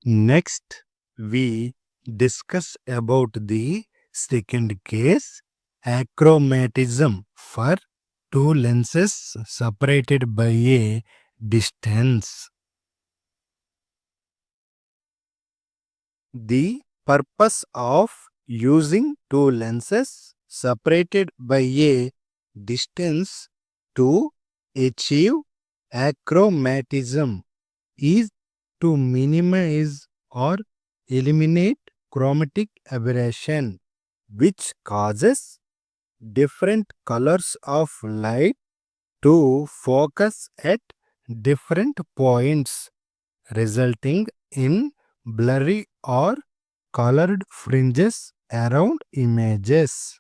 Next, we discuss about the second case, achromatism for two lenses separated by a distance. The purpose of using two lenses separated by a distance to achieve achromatism is to minimize or eliminate chromatic aberration, which causes different colors of light to focus at different points, resulting in blurry or colored fringes around images.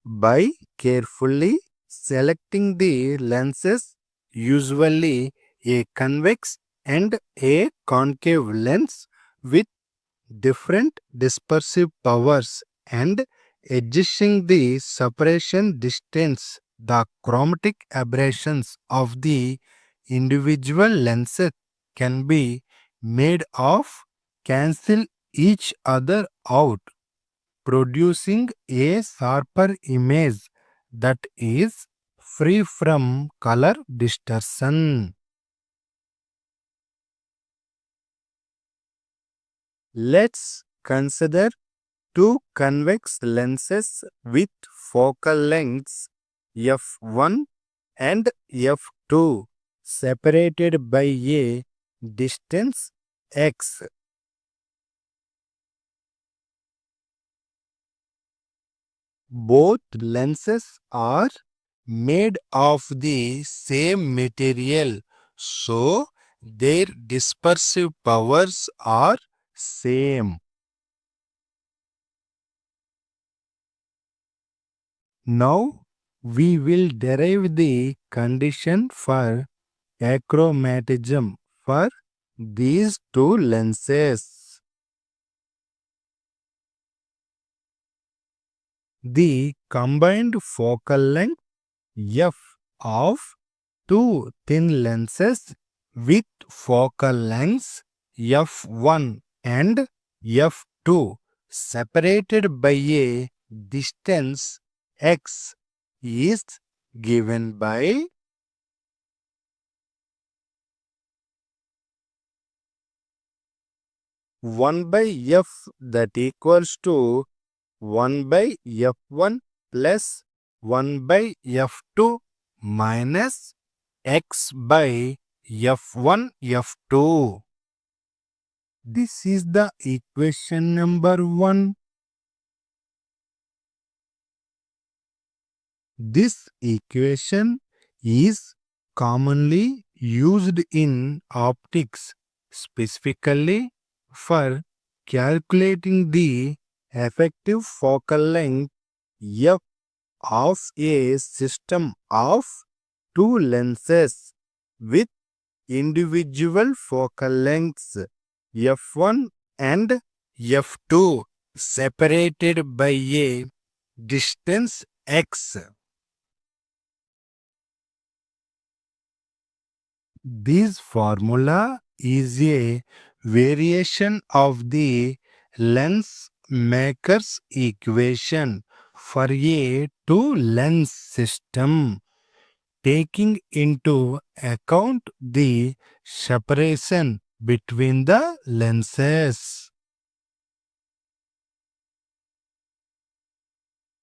By carefully selecting the lenses, usually a convex and a concave lens with different dispersive powers, and adjusting the separation distance, the chromatic aberrations of the individual lenses can be made of cancel each other out, producing a sharper image that is free from color distortion. Let's consider two convex lenses with focal lengths f1 and f2 separated by a distance x. Both lenses are made of the same material, so their dispersive powers are same. Now we will derive the condition for achromatism for these two lenses. The combined focal length f of two thin lenses with focal lengths f1 and f2 separated by a distance x is given by 1 by f, that equals to 1 by f1 plus 1 by f2 minus x by f1 f2. This is the equation number 1. This equation is commonly used in optics, specifically for calculating the effective focal length f of a system of two lenses with individual focal lengths f1 and f2 separated by a distance x. This formula is a variation of the lens maker's equation for a two-lens system, taking into account the separation between the lenses.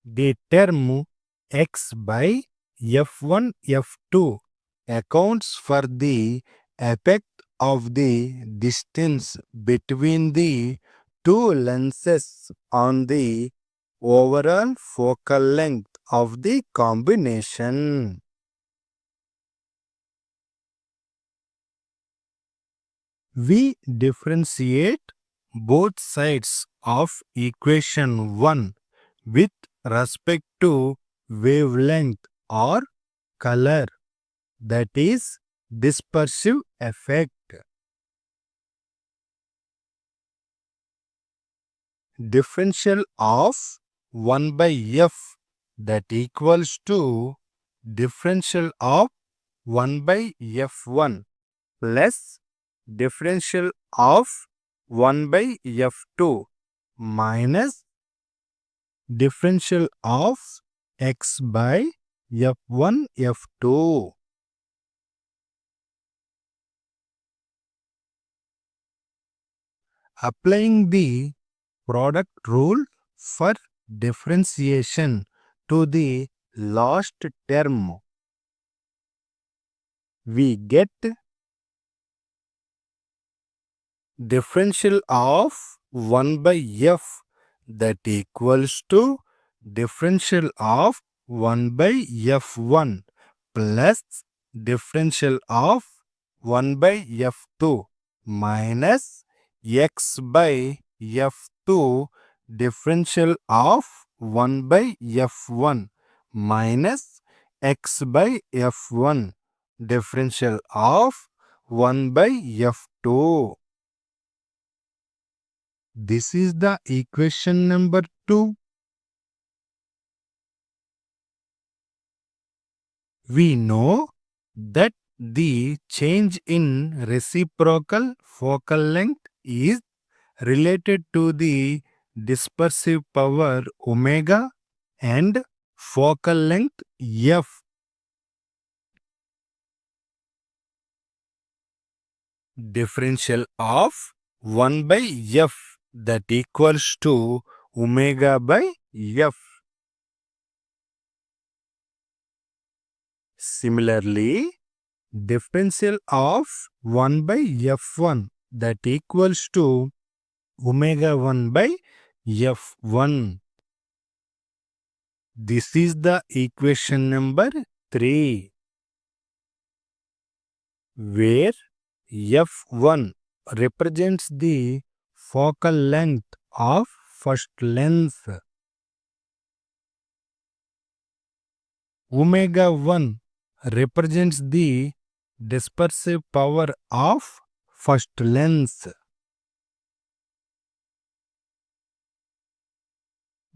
The term x by f1 f2 accounts for the effect of the distance between the two lenses on the overall focal length of the combination. We differentiate both sides of equation 1 with respect to wavelength or color, that is dispersive effect. Differential of 1 by f, that equals to differential of 1 by f1 plus differential of 1 by f2 minus differential of x by f1 f2. Applying the product rule for differentiation to the last term, we get differential of 1 by f that equals to differential of 1 by f1 plus differential of 1 by f2 minus x by f2 differential of 1 by f1 minus x by f1 differential of 1 by f2. This is the equation number 2. We know that the change in reciprocal focal length is related to the dispersive power omega and focal length f. Differential of 1 by f that equals to omega by f. Similarly, differential of 1 by f1 that equals to omega 1 by f1. This is the equation number 3, where f1 represents the focal length of first lens. Omega 1 represents the dispersive power of first lens.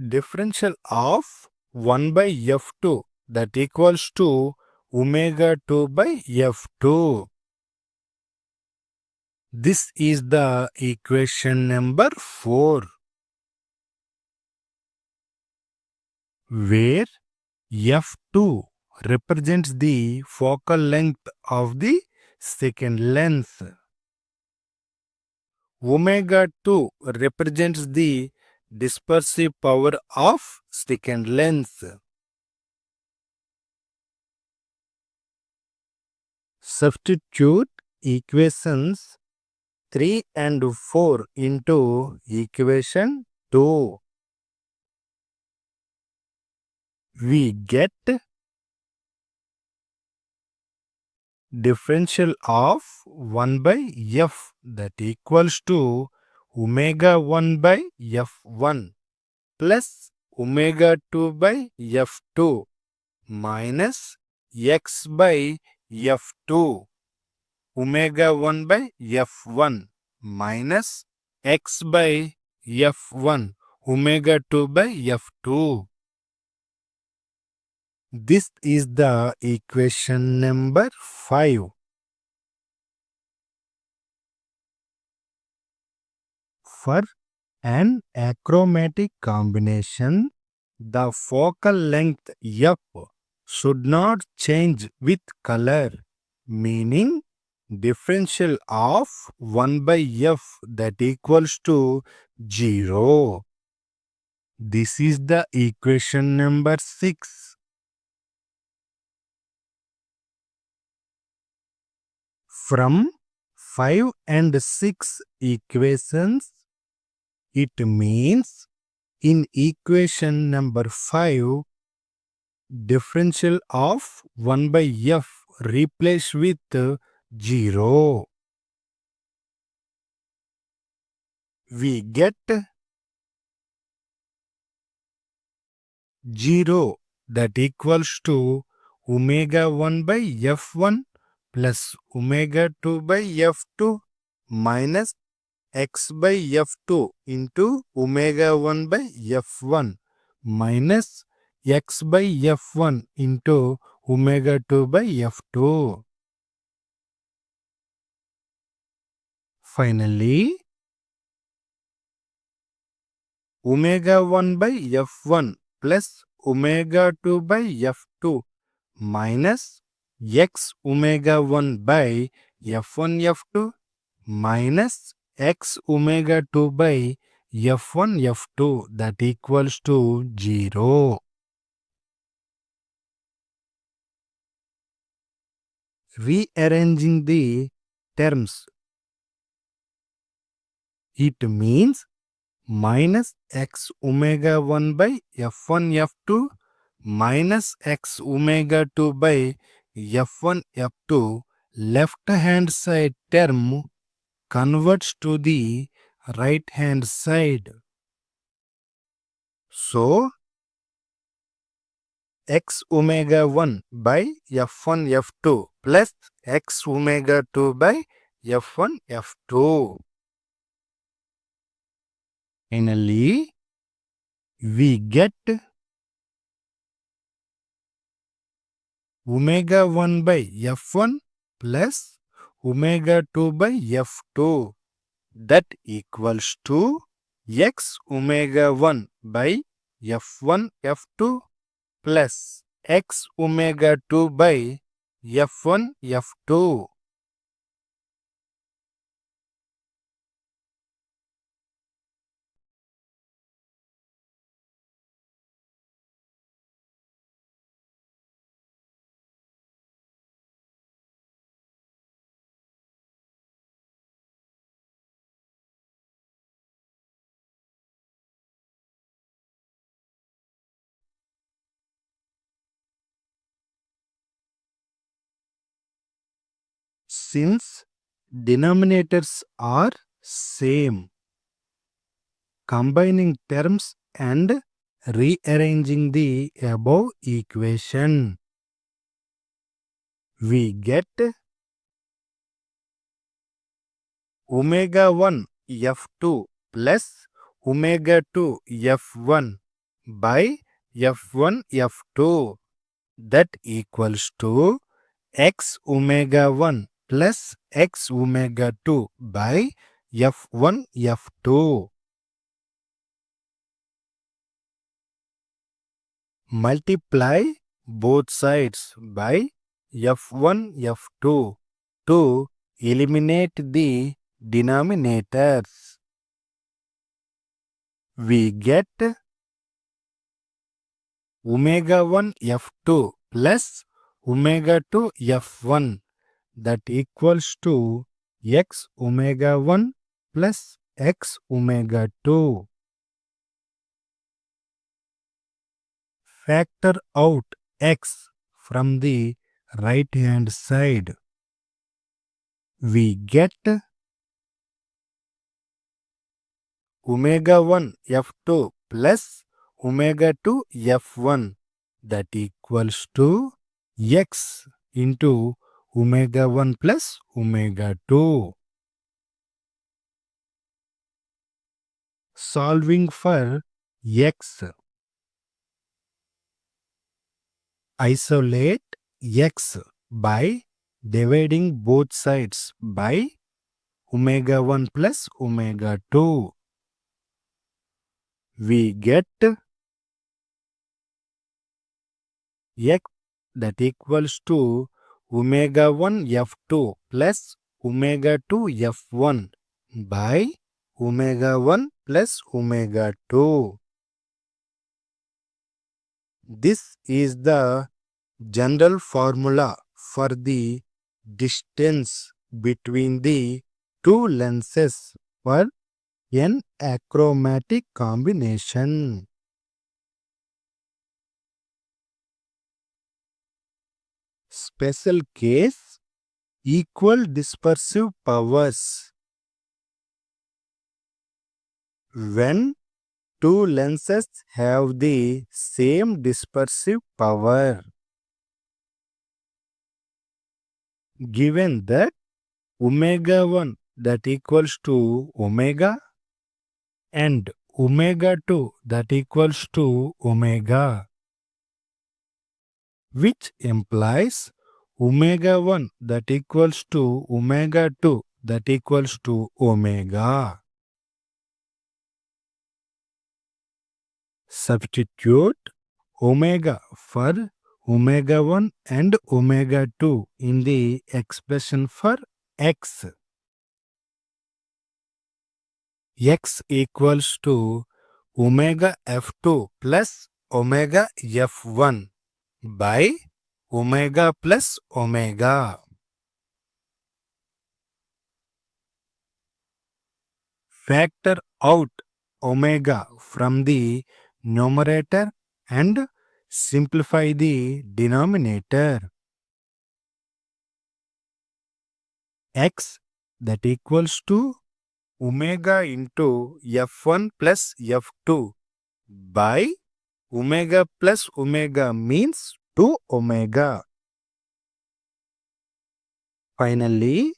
Differential of 1 by f2 that equals to omega 2 by f2. This is the equation number 4, where f2 represents the focal length of the second lens. Omega 2 represents the dispersive power of second lens. Substitute equations 3 and 4 into equation 2. We get differential of 1 by f that equals to omega 1 by f1 plus omega 2 by f2 minus x by f2 omega 1 by f1 minus x by f1 omega 2 by f2. This is the equation number 5. For an achromatic combination, the focal length f should not change with color, meaning differential of 1 by f that equals to 0. This is the equation number 6. From 5 and 6 equations, it means in equation number 5, differential of 1 by f replaced with 0. We get 0 that equals to omega 1 by f1 plus omega 2 by f2 minus x by f2 into omega 1 by f1 minus x by f1 into omega 2 by f2. Finally, omega 1 by f1 plus omega 2 by f2 minus x omega 1 by f1 f2 minus x omega 2 by f1 f2 that equals to 0. Rearranging the terms, it means minus x omega 1 by f1 f2 minus x omega 2 by f1 f2 left hand side term converts to the right hand side. So x omega 1 by f1 f2 plus x omega 2 by f1 f2. Finally, we get omega 1 by f1 plus omega 2 by f2 that equals to x omega 1 by f1 f2 plus x omega 2 by f1 f2. Since denominators are same, combining terms and rearranging the above equation, we get omega 1 f2 plus omega 2 f1 by f1 f2 that equals to x omega 1 plus x omega 2 by f1 f2. Multiply both sides by f1 f2 to eliminate the denominators. We get omega 1 f2 plus omega 2 f1 that equals to x omega 1 plus x omega 2. Factor out x from the right hand side. We get omega 1 f2 plus omega 2 f1 that equals to x into omega 1 plus omega 2. Solving for x. Isolate x by dividing both sides by omega 1 plus omega 2. We get x that equals to omega 1 f2 plus omega 2 f1 by omega 1 plus omega 2. This is the general formula for the distance between the two lenses for an achromatic combination. Special case: equal dispersive powers. When two lenses have the same dispersive power, given that omega 1 that equals to omega and omega 2 that equals to omega, which implies omega 1 that equals to omega 2 that equals to omega. Substitute omega for omega 1 and omega 2 in the expression for x. X equals to omega f2 plus omega f1 by omega plus omega. Factor out omega from the numerator and simplify the denominator. X that equals to omega into f1 plus f2 by omega plus omega means 2 omega. Finally,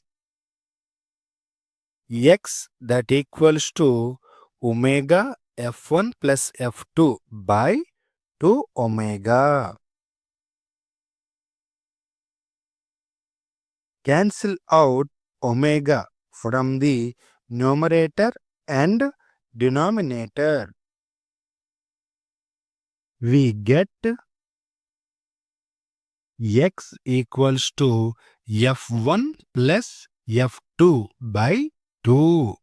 x that equals to omega f1 plus f2 by 2 omega. Cancel out omega from the numerator and denominator. We get x equals to f1 plus f2 by 2.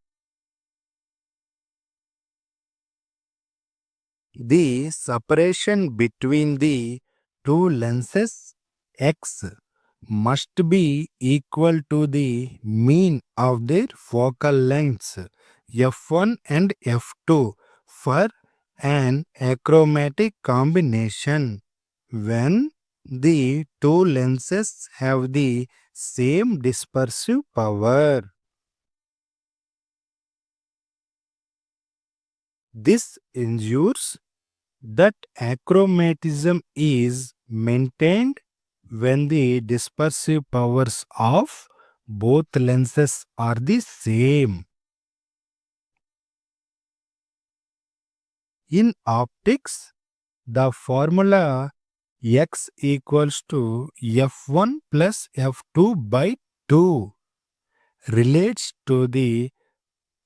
The separation between the two lenses x must be equal to the mean of their focal lengths f1 and f2 for an achromatic combination when the two lenses have the same dispersive power. This ensures that achromatism is maintained when the dispersive powers of both lenses are the same. In optics, the formula x equals to f1 plus f2 by 2 relates to the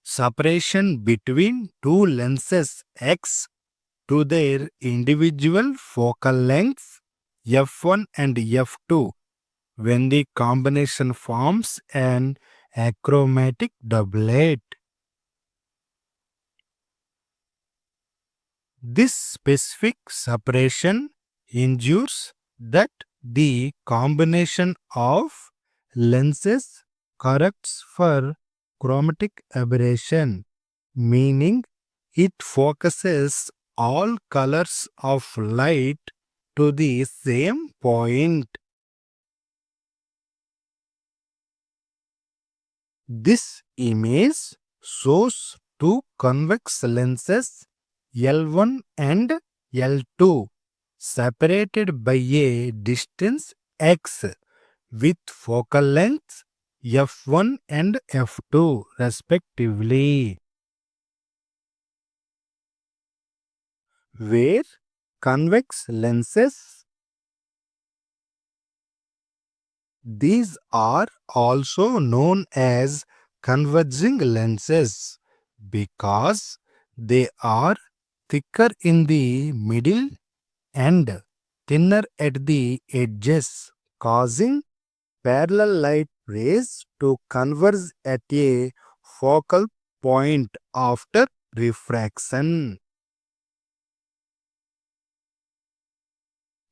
separation between two lenses x to their individual focal lengths f1 and f2 when the combination forms an achromatic doublet. This specific separation ensures that the combination of lenses corrects for chromatic aberration, meaning it focuses all colors of light to the same point. This image shows two convex lenses L1 and L2 separated by a distance x with focal lengths f1 and f2 respectively, where convex lenses. These are also known as converging lenses because they are thicker in the middle and thinner at the edges, causing parallel light rays to converge at a focal point after refraction.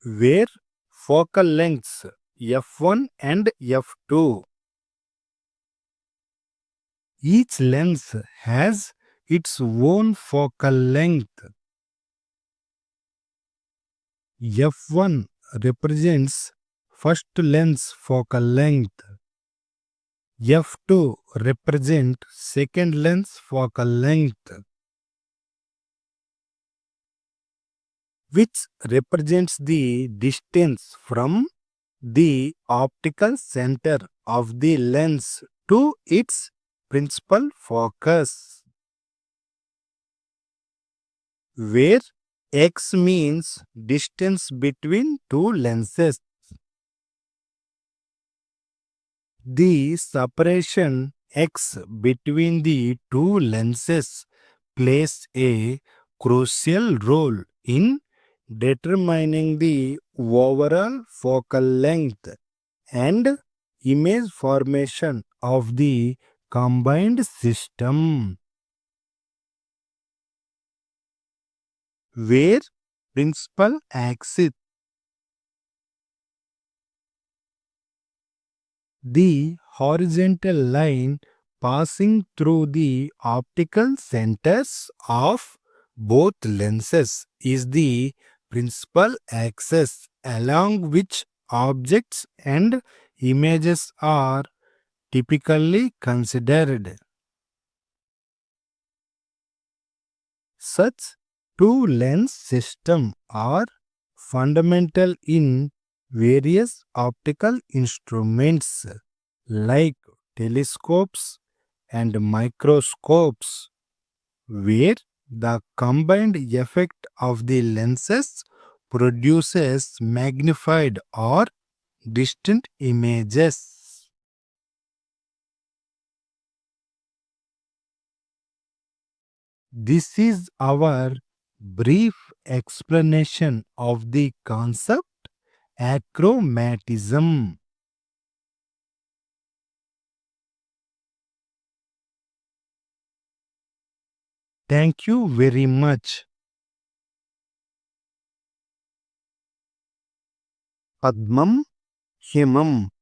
Where focal lengths f1 and f2. Each lens has its own focal length. f1 represents first lens focal length. f2 represents second lens focal length, which represents the distance from the optical center of the lens to its principal focus. Where X means distance between two lenses. The separation x between the two lenses plays a crucial role in determining the overall focal length and image formation of the combined system, where principal axis, the horizontal line passing through the optical centers of both lenses, is the principal axis along which objects and images are typically considered. Such two lens systems are fundamental in various optical instruments like telescopes and microscopes, where the combined effect of the lenses produces magnified or distant images. This is our brief explanation of the concept achromatism. Thank you very much. Padmam Himam.